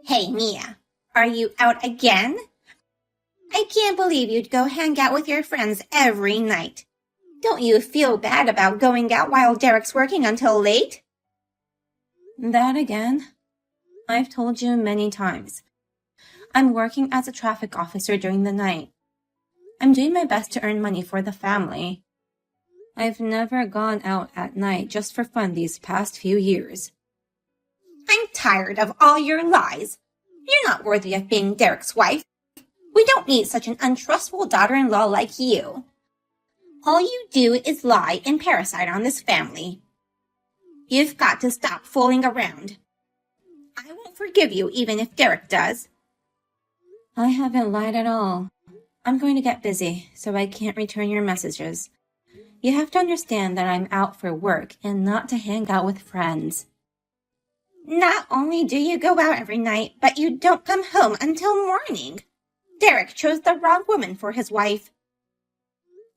Hey, Mia, are you out again? I can't believe you'd go hang out with your friends every night. Don't you feel bad about going out while Derek's working until late? That again? I've told you many times. I'm working as a traffic officer during the night. I'm doing my best to earn money for the family. I've never gone out at night just for fun these past few years. I'm tired of all your lies. You're not worthy of being Derek's wife. We don't need such an untrustful daughter-in-law like you. All you do is lie and parasite on this family. You've got to stop fooling around. I won't forgive you even if Derek does. I haven't lied at all. I'm going to get busy, so I can't return your messages. You have to understand that I'm out for work and not to hang out with friends. Not only do you go out every night, but you don't come home until morning. Derek chose the wrong woman for his wife.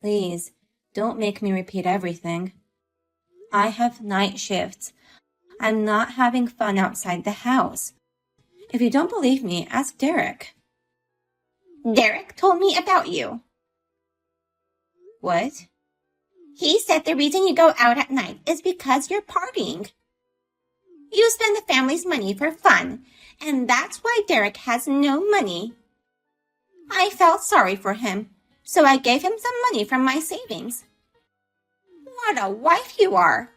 Please, don't make me repeat everything. I have night shifts. I'm not having fun outside the house. If you don't believe me, ask Derek. Derek told me about you. What? He said the reason you go out at night is because you're partying. You spend the family's money for fun, and that's why Derek has no money. I felt sorry for him, so I gave him some money from my savings. What a wife you are!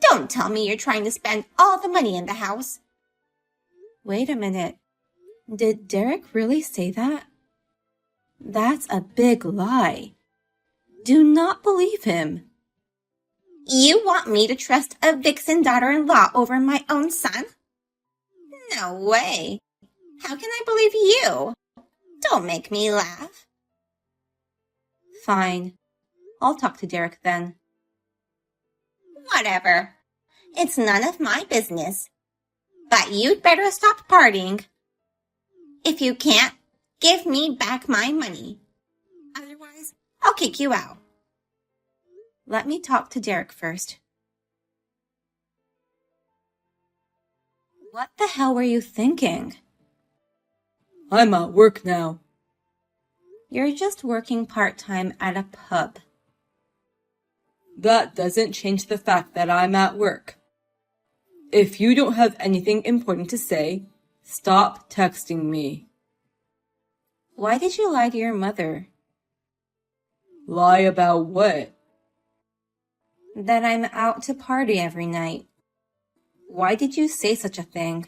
Don't tell me you're trying to spend all the money in the house. Wait a minute. Did Derek really say that? That's a big lie. Do not believe him. You want me to trust a vixen daughter-in-law over my own son? No way. How can I believe you? Don't make me laugh. Fine. I'll talk to Derek then. Whatever. It's none of my business. But you'd better stop partying. If you can't, give me back my money. Otherwise, I'll kick you out. Let me talk to Derek first. What the hell were you thinking? I'm at work now. You're just working part-time at a pub. That doesn't change the fact that I'm at work. If you don't have anything important to say, stop texting me. Why did you lie to your mother? Lie about what? That I'm out to party every night. Why did you say such a thing?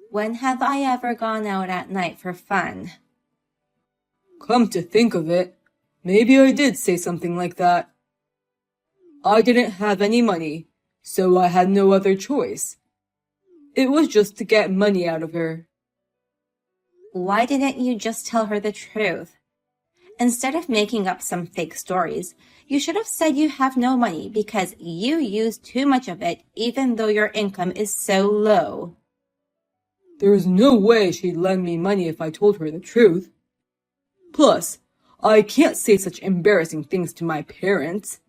When have I ever gone out at night for fun? Come to think of it, maybe I did say something like that. I didn't have any money, so I had no other choice. It was just to get money out of her. Why didn't you just tell her the truth? Instead of making up some fake stories, you should have said you have no money because you use too much of it even though your income is so low. There's no way she'd lend me money if I told her the truth. Plus, I can't say such embarrassing things to my parents.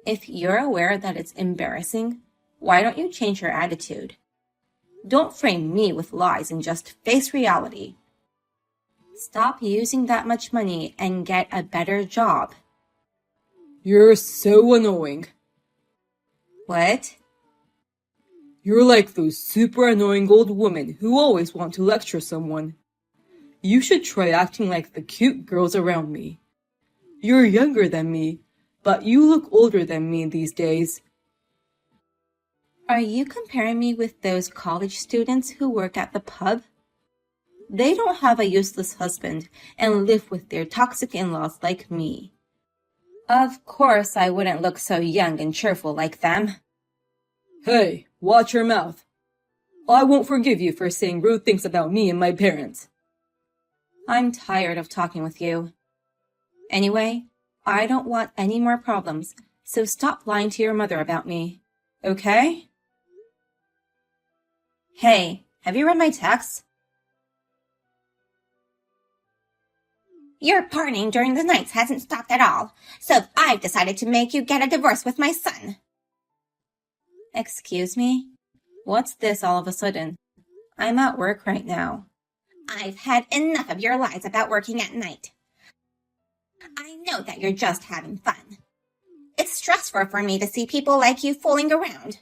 If you're aware that it's embarrassing, why don't you change your attitude? Don't frame me with lies and just face reality. Stop using that much money and get a better job. You're so annoying. What? You're like those super annoying old women who always want to lecture someone. You should try acting like the cute girls around me. You're younger than me, but you look older than me these days. Are you comparing me with those college students who work at the pub? They don't have a useless husband and live with their toxic in-laws like me. Of course I wouldn't look so young and cheerful like them. Hey, watch your mouth. I won't forgive you for saying rude things about me and my parents. I'm tired of talking with you. Anyway, I don't want any more problems, so stop lying to your mother about me, okay? Hey, have you read my text? Your partying during the nights hasn't stopped at all, so I've decided to make you get a divorce with my son. Excuse me? What's this all of a sudden? I'm at work right now. I've had enough of your lies about working at night. I know that you're just having fun. It's stressful for me to see people like you fooling around.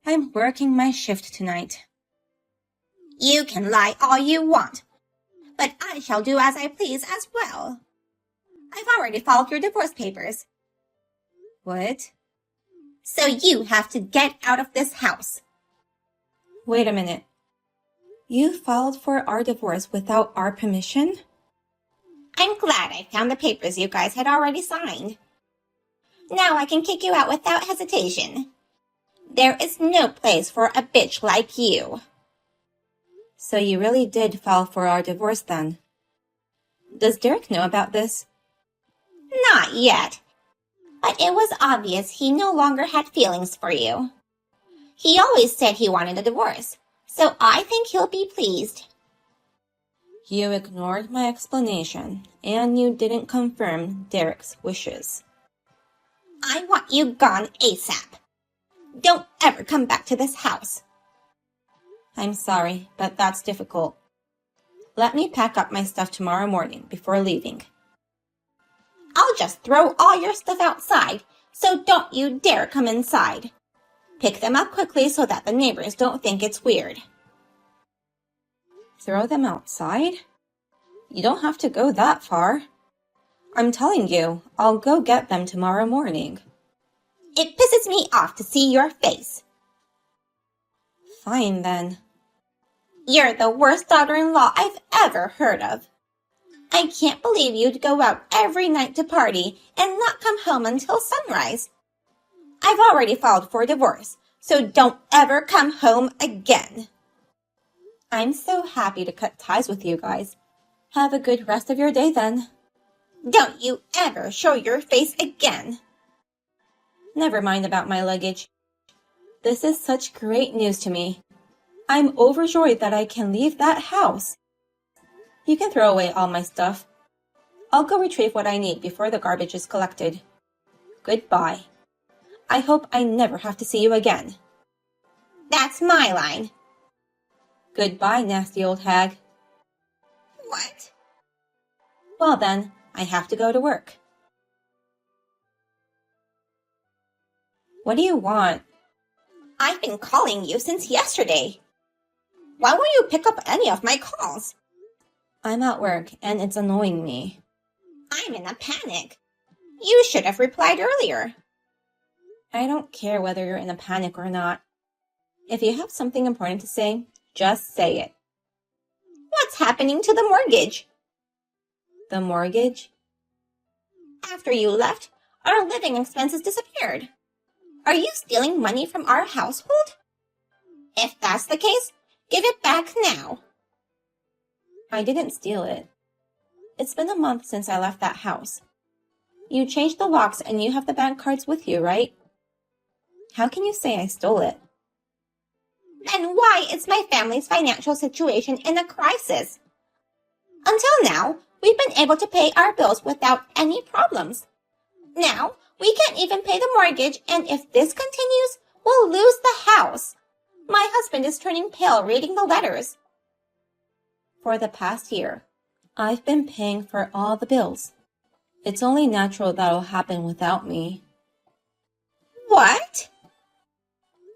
I'm working my shift tonight. You can lie all you want, but I shall do as I please as well. I've already filed your divorce papers, What? so you have to get out of this house. Wait a minute. You filed for our divorce without our permission? I'm glad I found the papers you guys had already signed. Now I can kick you out without hesitation. There is no place for a bitch like you. So you really did file for our divorce then? Does Derek know about this? Not yet. But it was obvious he no longer had feelings for you. He always said he wanted a divorce, so I think he'll be pleased. You ignored my explanation, and you didn't confirm Derek's wishes. I want you gone ASAP. Don't ever come back to this house. I'm sorry, but that's difficult. Let me pack up my stuff tomorrow morning before leaving. I'll just throw all your stuff outside, so don't you dare come inside. Pick them up quickly so that the neighbors don't think it's weird. Throw them outside? You don't have to go that far. I'm telling you, I'll go get them tomorrow morning. It pisses me off to see your face. Fine then. You're the worst daughter-in-law I've ever heard of. I can't believe you'd go out every night to party and not come home until sunrise. I've already filed for divorce, so don't ever come home again. I'm so happy to cut ties with you guys. Have a good rest of your day then. Don't you ever show your face again. Never mind about my luggage. This is such great news to me. I'm overjoyed that I can leave that house. You can throw away all my stuff. I'll go retrieve what I need before the garbage is collected. Goodbye. I hope I never have to see you again. That's my line. Goodbye, nasty old hag. What? Well then, I have to go to work. What do you want? I've been calling you since yesterday. Why won't you pick up any of my calls? I'm at work and it's annoying me. I'm in a panic. You should have replied earlier. I don't care whether you're in a panic or not. If you have something important to say, just say it. What's happening to the mortgage? The mortgage? After you left, our living expenses disappeared. Are you stealing money from our household? If that's the case, give it back now. I didn't steal it. It's been a month since I left that house. You changed the locks and you have the bank cards with you, right? How can you say I stole it? Then why is my family's financial situation in a crisis? Until now, we've been able to pay our bills without any problems. Now, we can't even pay the mortgage, and if this continues, we'll lose the house. My husband is turning pale reading the letters. For the past year, I've been paying for all the bills. It's only natural that'll happen without me. What?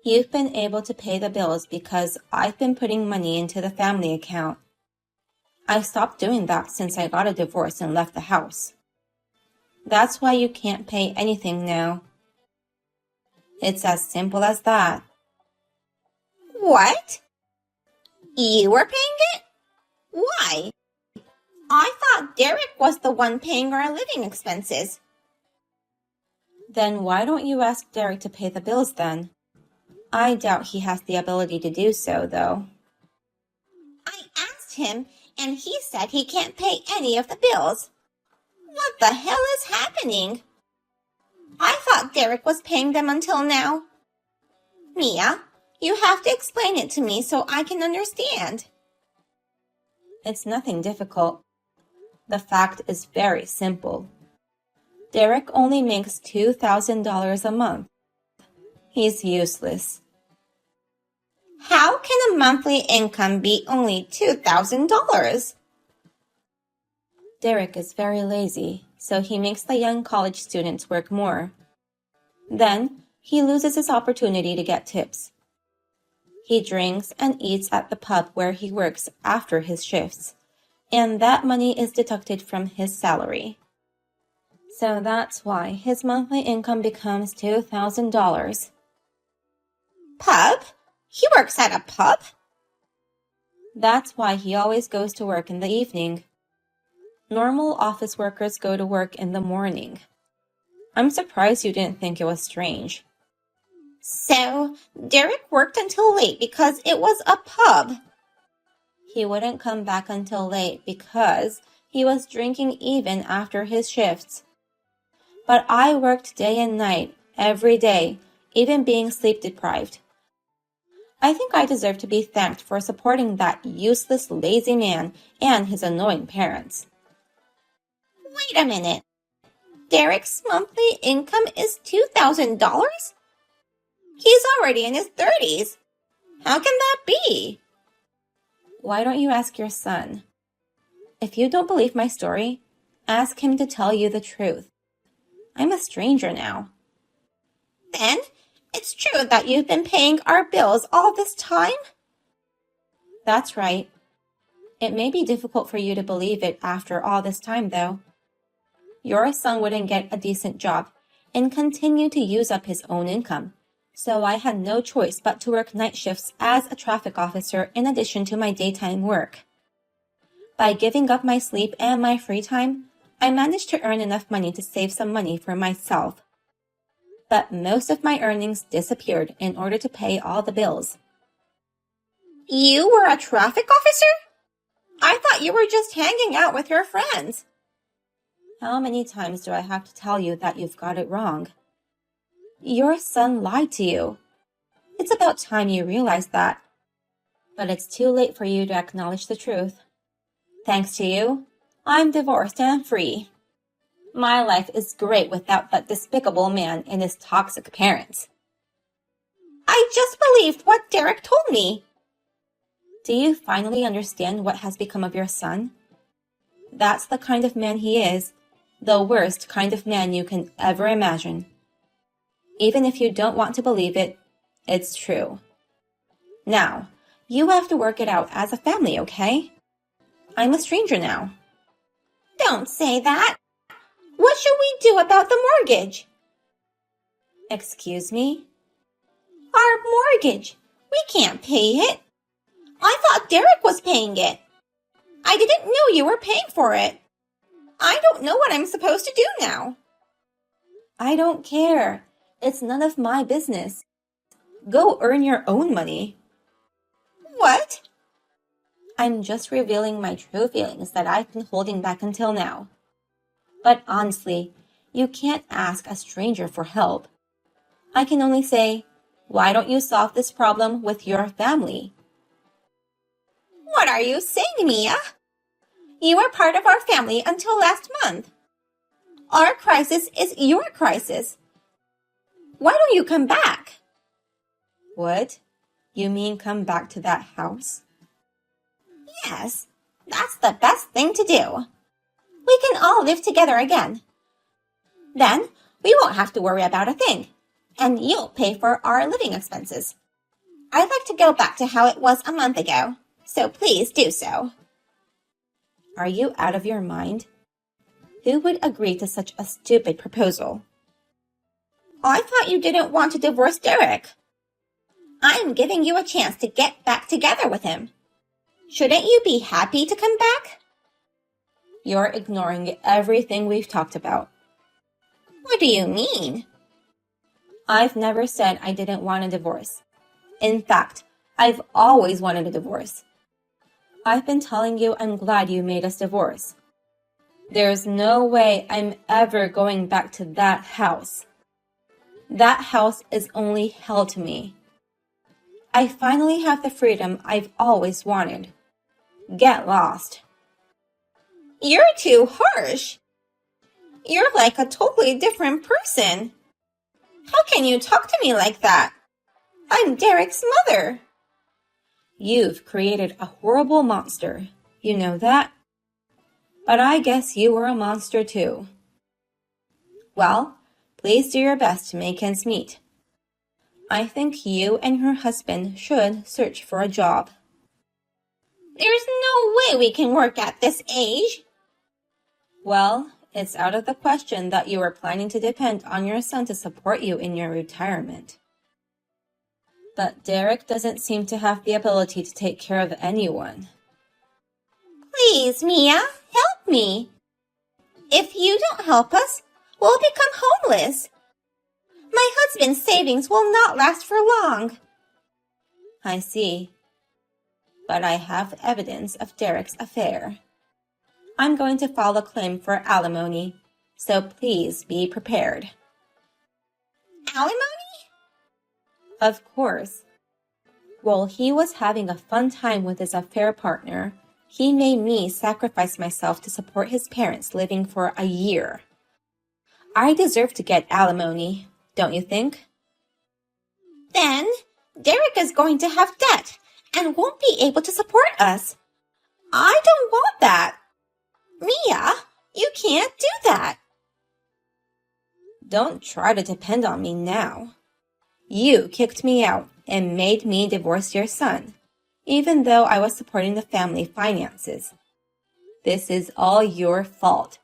You've been able to pay the bills because I've been putting money into the family account. I stopped doing that since I got a divorce and left the house. That's why you can't pay anything now. It's as simple as that. What? You were paying it? Why? I thought Derek was the one paying our living expenses. Then why don't you ask Derek to pay the bills then? I doubt he has the ability to do so, though. I asked him, and he said he can't pay any of the bills. What the hell is happening? I thought Derek was paying them until now. Mia, you have to explain it to me so I can understand. It's nothing difficult. The fact is very simple. Derek only makes $2,000 a month. He's useless. How can a monthly income be only $2,000? Derek is very lazy, so he makes the young college students work more. Then, he loses his opportunity to get tips. He drinks and eats at the pub where he works after his shifts, and that money is deducted from his salary. So that's why his monthly income becomes $2,000. Pub? He works at a pub? That's why he always goes to work in the evening. Normal office workers go to work in the morning. I'm surprised you didn't think it was strange. So, Derek worked until late because it was a pub. He wouldn't come back until late because he was drinking even after his shifts. But I worked day and night, every day, even being sleep deprived. I think I deserve to be thanked for supporting that useless, lazy man and his annoying parents. Wait a minute. Derek's monthly income is $2,000? He's already in his 30s. How can that be? Why don't you ask your son? If you don't believe my story, ask him to tell you the truth. I'm a stranger now. Then, it's true that you've been paying our bills all this time? That's right. It may be difficult for you to believe it after all this time, though. Your son wouldn't get a decent job and continue to use up his own income, so I had no choice but to work night shifts as a traffic officer in addition to my daytime work. By giving up my sleep and my free time, I managed to earn enough money to save some money for myself. But most of my earnings disappeared in order to pay all the bills. You were a traffic officer? I thought you were just hanging out with your friends. How many times do I have to tell you that you've got it wrong? Your son lied to you. It's about time you realize that. But it's too late for you to acknowledge the truth. Thanks to you, I'm divorced and free. My life is great without that despicable man and his toxic parents. I just believed what Derek told me. Do you finally understand what has become of your son? That's the kind of man he is, the worst kind of man you can ever imagine. Even if you don't want to believe it, it's true. Now, you have to work it out as a family, okay? I'm a stranger now. Don't say that. What should we do about the mortgage? Excuse me? Our mortgage. We can't pay it. I thought Derek was paying it. I didn't know you were paying for it. I don't know what I'm supposed to do now. I don't care. It's none of my business. Go earn your own money. What? I'm just revealing my true feelings that I've been holding back until now. But honestly, you can't ask a stranger for help. I can only say, why don't you solve this problem with your family? What are you saying, Mia? You were part of our family until last month. Our crisis is your crisis. Why don't you come back? What? You mean come back to that house? Yes, that's the best thing to do. We can all live together again. Then we won't have to worry about a thing, and you'll pay for our living expenses. I'd like to go back to how it was a month ago, so please do so. Are you out of your mind? Who would agree to such a stupid proposal? I thought you didn't want to divorce Derek. I'm giving you a chance to get back together with him. Shouldn't you be happy to come back? You're ignoring everything we've talked about. What do you mean? I've never said I didn't want a divorce. In fact, I've always wanted a divorce. I've been telling you I'm glad you made us divorce. There's no way I'm ever going back to that house. That house is only hell to me. I finally have the freedom I've always wanted. Get lost. You're too harsh. You're like a totally different person. How can you talk to me like that? I'm Derek's mother. You've created a horrible monster. You know that? But I guess you were a monster too. Well, please do your best to make ends meet. I think you and your husband should search for a job. There's no way we can work at this age. Well, it's out of the question that you were planning to depend on your son to support you in your retirement. But Derek doesn't seem to have the ability to take care of anyone. Please, Mia, help me. If you don't help us, we'll become homeless. My husband's savings will not last for long. I see. But I have evidence of Derek's affair. I'm going to file a claim for alimony, so please be prepared. Alimony? Of course. While he was having a fun time with his affair partner, he made me sacrifice myself to support his parents living for a year. I deserve to get alimony, don't you think? Then Derek is going to have debt and won't be able to support us. I don't want that. Mia, you can't do that. Don't try to depend on me now. You kicked me out and made me divorce your son, even though I was supporting the family finances. This is all your fault.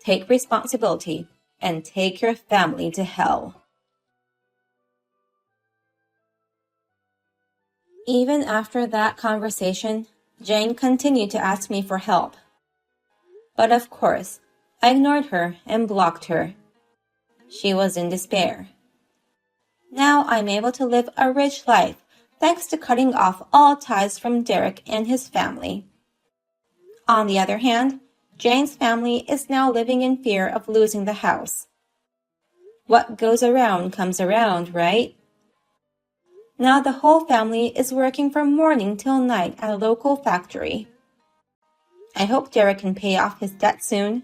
Take responsibility and take your family to hell. Even after that conversation, Jane continued to ask me for help. But of course, I ignored her and blocked her. She was in despair. Now I'm able to live a rich life thanks to cutting off all ties from Derek and his family. On the other hand, Jane's family is now living in fear of losing the house. What goes around comes around, right? Now the whole family is working from morning till night at a local factory. I hope Derek can pay off his debt soon.